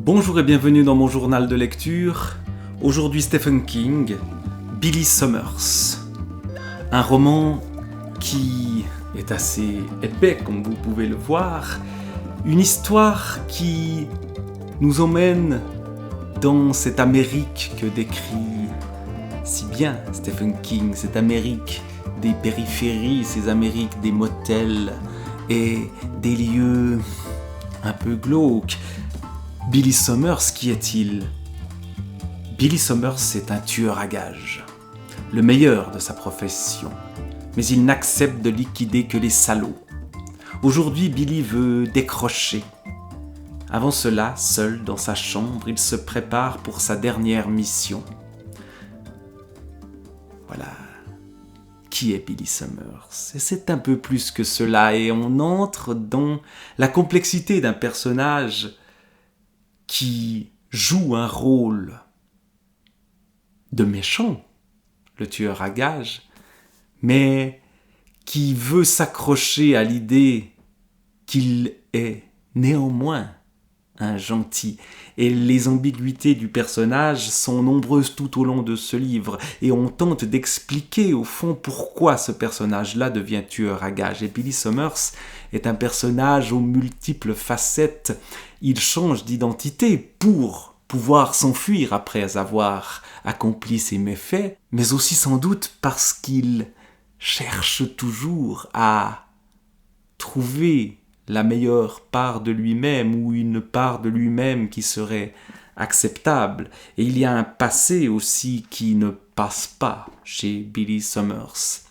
Bonjour et bienvenue dans mon journal de lecture. Aujourd'hui Stephen King, Billy Summers. Un roman qui est assez épais comme vous pouvez le voir. Une histoire qui nous emmène dans cette Amérique que décrit si bien Stephen King. Cette Amérique des périphéries, ces Amériques des motels et des lieux un peu glauques. Billy Summers, qui est-il ? Billy Summers est un tueur à gages, le meilleur de sa profession, mais il n'accepte de liquider que les salauds. Aujourd'hui, Billy veut décrocher. Avant cela, seul dans sa chambre, il se prépare pour sa dernière mission. Voilà. Qui est Billy Summers ? Et c'est un peu plus que cela, et on entre dans la complexité d'un personnage qui joue un rôle de méchant, le tueur à gages, mais qui veut s'accrocher à l'idée qu'il est néanmoins un gentil. Et les ambiguïtés du personnage sont nombreuses tout au long de ce livre, et on tente d'expliquer au fond pourquoi ce personnage-là devient tueur à gages. Et Billy Summers est un personnage aux multiples facettes. Il change d'identité pour pouvoir s'enfuir après avoir accompli ses méfaits, mais aussi sans doute parce qu'il cherche toujours à trouver la meilleure part de lui-même ou une part de lui-même qui serait acceptable. Et il y a un passé aussi qui ne passe pas chez Billy Summers.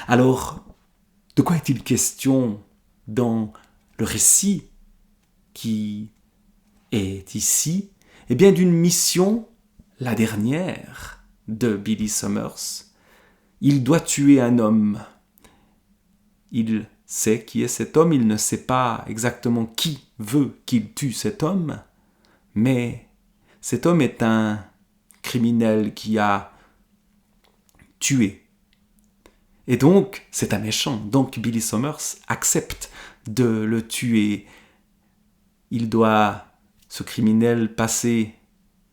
Alors, de quoi est-il question dans le récit qui est ici ? Eh bien, d'une mission, la dernière, de Billy Summers. Il doit tuer un homme. Il sait qui est cet homme, il ne sait pas exactement qui veut qu'il tue cet homme, mais cet homme est un criminel qui a tué. Et donc, c'est un méchant. Donc, Billy Summers accepte de le tuer. Il doit, ce criminel, passer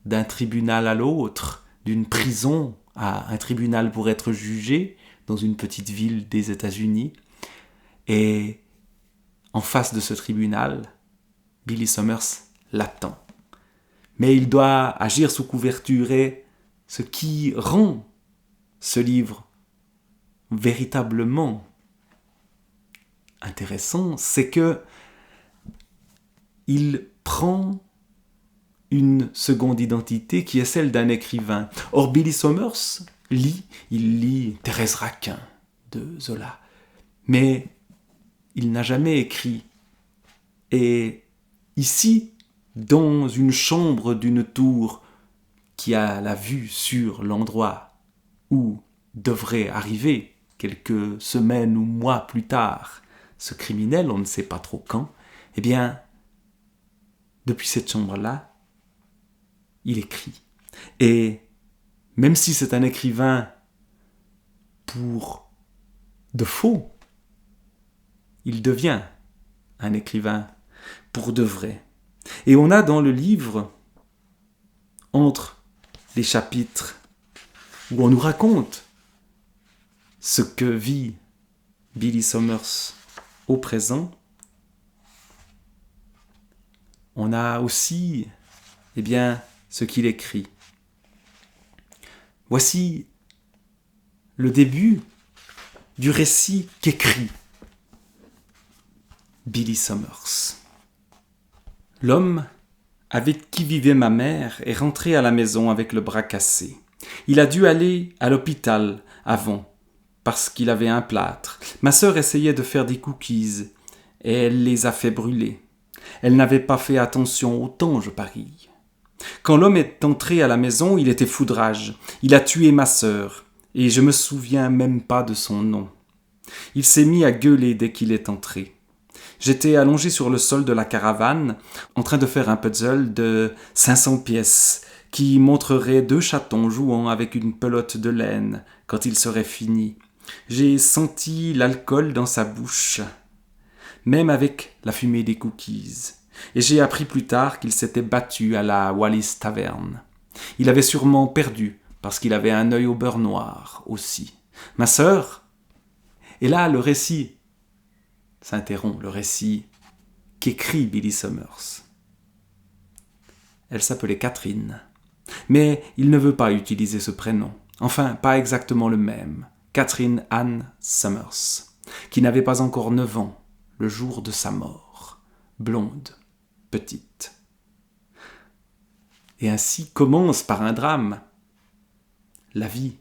d'un tribunal à l'autre, d'une prison à un tribunal pour être jugé dans une petite ville des États-Unis. Et en face de ce tribunal, Billy Summers l'attend. Mais il doit agir sous couverture, et ce qui rend ce livre véritablement intéressant, c'est que il prend une seconde identité qui est celle d'un écrivain. Or, Billy Summers lit Thérèse Raquin de Zola, mais il n'a jamais écrit. Et ici, dans une chambre d'une tour qui a la vue sur l'endroit où devrait arriver, quelques semaines ou mois plus tard, ce criminel, on ne sait pas trop quand, eh bien, depuis cette chambre-là, il écrit. Et même si c'est un écrivain pour de faux, il devient un écrivain pour de vrai. Et on a dans le livre, entre les chapitres où on nous raconte ce que vit Billy Summers au présent, on a aussi, ce qu'il écrit. Voici le début du récit qu'écrit Billy Summers. L'homme avec qui vivait ma mère est rentré à la maison avec le bras cassé. Il a dû aller à l'hôpital avant, parce qu'il avait un plâtre. Ma sœur essayait de faire des cookies, et elle les a fait brûler. Elle n'avait pas fait attention au temps, je parie. Quand l'homme est entré à la maison, il était fou de rage. Il a tué ma sœur, et je me souviens même pas de son nom. Il s'est mis à gueuler dès qu'il est entré. J'étais allongé sur le sol de la caravane, en train de faire un puzzle de 500 pièces, qui montrerait 2 chatons jouant avec une pelote de laine quand il serait fini. J'ai senti l'alcool dans sa bouche, même avec la fumée des cookies. Et j'ai appris plus tard qu'il s'était battu à la Wallis Tavern. Il avait sûrement perdu, parce qu'il avait un œil au beurre noir aussi. Ma sœur, et là le récit s'interrompt, le récit qu'écrit Billy Summers. Elle s'appelait Catherine, mais il ne veut pas utiliser ce prénom. Enfin, pas exactement le même. Catherine Ann Summers, qui n'avait pas encore 9 ans, le jour de sa mort, blonde, petite. Et ainsi commence par un drame la vie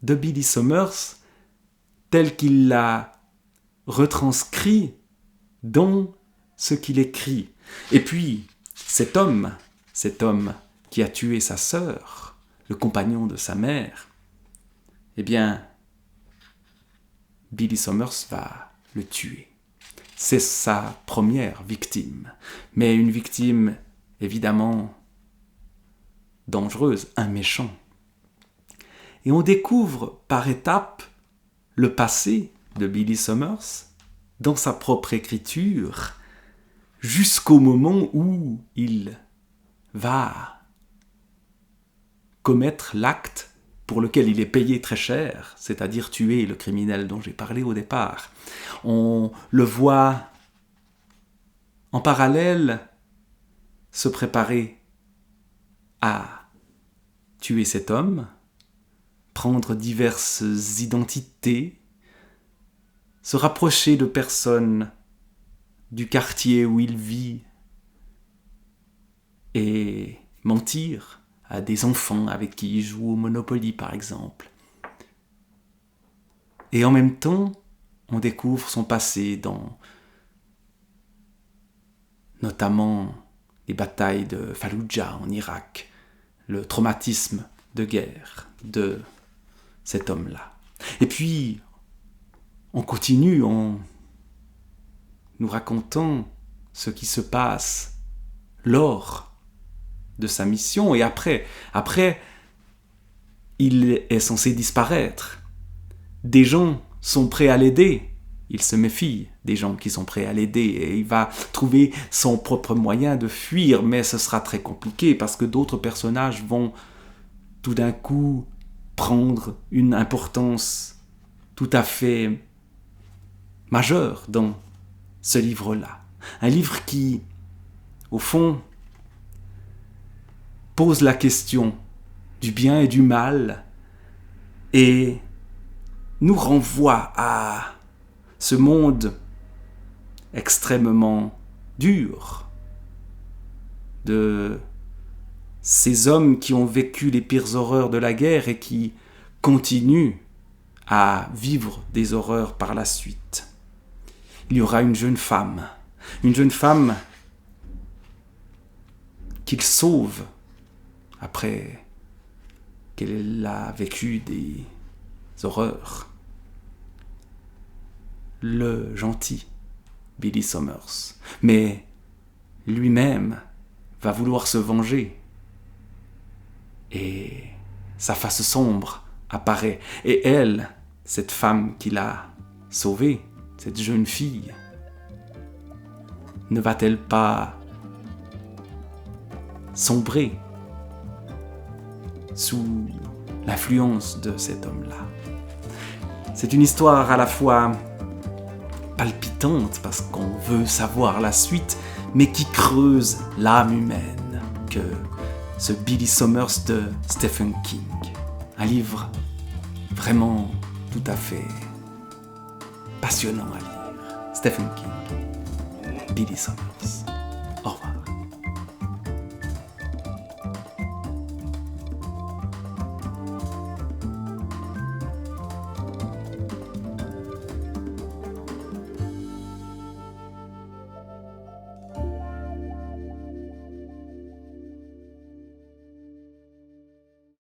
de Billy Summers telle qu'il l'a retranscrit dans ce qu'il écrit. Et puis, cet homme qui a tué sa sœur, le compagnon de sa mère, eh bien, Billy Summers va le tuer. C'est sa première victime, mais une victime évidemment dangereuse, un méchant. Et on découvre par étapes le passé de Billy Summers dans sa propre écriture, jusqu'au moment où il va commettre l'acte pour lequel il est payé très cher, c'est-à-dire tuer le criminel dont j'ai parlé au départ. On le voit en parallèle se préparer à tuer cet homme, prendre diverses identités, se rapprocher de personnes du quartier où il vit et mentir à des enfants avec qui il joue au Monopoly par exemple. Et en même temps, on découvre son passé dans notamment les batailles de Falloujah en Irak, le traumatisme de guerre de cet homme-là. Et puis, on continue en nous racontant ce qui se passe lors de sa mission. Et après, il est censé disparaître. Des gens sont prêts à l'aider. Il se méfie des gens qui sont prêts à l'aider et il va trouver son propre moyen de fuir, mais ce sera très compliqué parce que d'autres personnages vont tout d'un coup prendre une importance tout à fait majeure dans ce livre-là. Un livre qui, au fond, pose la question du bien et du mal et nous renvoie à ce monde extrêmement dur de ces hommes qui ont vécu les pires horreurs de la guerre et qui continuent à vivre des horreurs par la suite. Il y aura une jeune femme qu'il sauve après qu'elle a vécu des horreurs. Le gentil Billy Summers, mais lui-même va vouloir se venger et sa face sombre apparaît et elle, cette femme qui l'a sauvée, cette jeune fille, ne va-t-elle pas sombrer sous l'influence de cet homme-là? C'est une histoire à la fois palpitante parce qu'on veut savoir la suite, mais qui creuse l'âme humaine que ce Billy Summers de Stephen King. Un livre vraiment tout à fait passionnant à lire. Stephen King, Billy Summers. Au revoir.